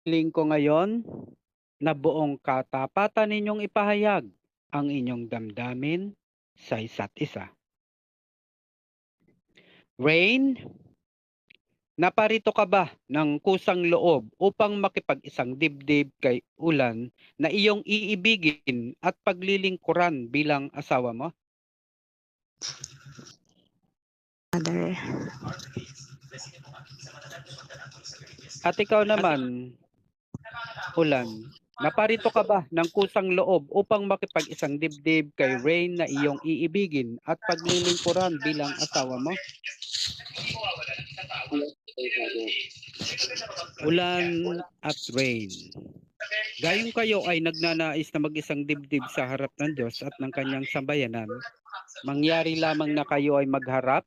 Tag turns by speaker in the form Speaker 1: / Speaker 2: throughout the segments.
Speaker 1: Hiling ko ngayon na buong katapatan ninyong ipahayag ang inyong damdamin sa isa't isa. Rain, naparito ka ba ng kusang loob upang makipag-isang dibdib kay Ulan na iyong iibigin at paglilingkuran bilang asawa mo?
Speaker 2: Father.
Speaker 1: At ikaw naman, Ulan, naparito ka ba ng kusang loob upang makipag-isang dibdib kay Rain na iyong iibigin at paglilingkuran bilang asawa mo? Ulan at Rain. Gayong kayo ay nagnanais na mag-isang dibdib sa harap ng Diyos at ng kanyang sambayanan, mangyari lamang na kayo ay magharap.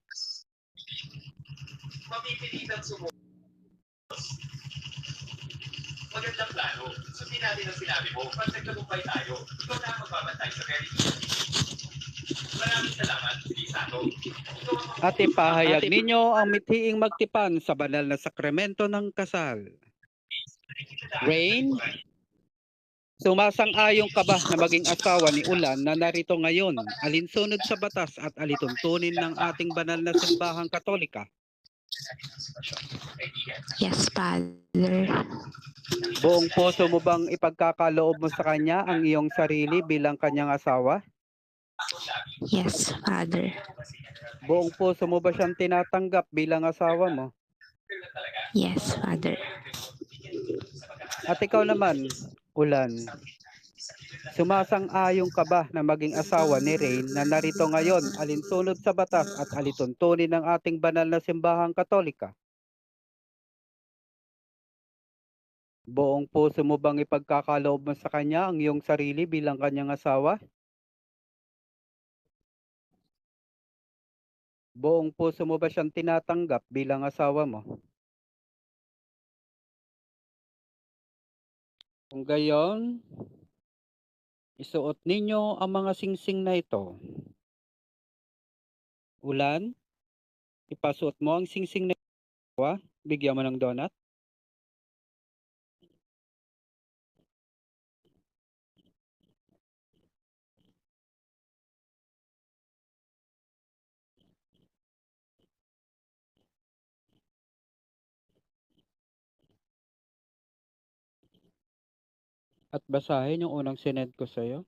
Speaker 3: Magandang plano. Sundin natin ang sinabi mo. Pag nagtagumpay tayo, ikaw na ang magbabantay sa very Maraming salamat, Lisato.
Speaker 1: At ipahayag ninyo ang mithiing magtipan sa banal na sakramento ng kasal. Rain, sumasang-ayon ka ba na maging asawa ni Ulan na narito ngayon, alinsunod sa batas at alituntunin ng ating banal na simbahang Katolika?
Speaker 2: Yes, Father.
Speaker 1: Buong puso mo bang ipagkakaloob mo sa kanya ang iyong sarili bilang kanyang asawa?
Speaker 2: Yes, Father.
Speaker 1: Buong puso mo ba siyang tinatanggap bilang asawa mo?
Speaker 2: Yes, Father.
Speaker 1: At ikaw naman, Ulan, sumasang-ayon ka ba na maging asawa ni Rain na narito ngayon alinsunod sa batas at alituntunin ng ating banal na simbahang Katolika? Buong puso mo bang ipagkakaloob mo sa kanya ang iyong sarili bilang kanyang asawa? Buong puso mo ba siyang tinatanggap bilang asawa mo? Kung gayon, isuot ninyo ang mga singsing na ito. Ulan, ipasuot mo ang singsing na ito. Bigyan mo ng donut. At basahin yung unang sinend ko sa'yo.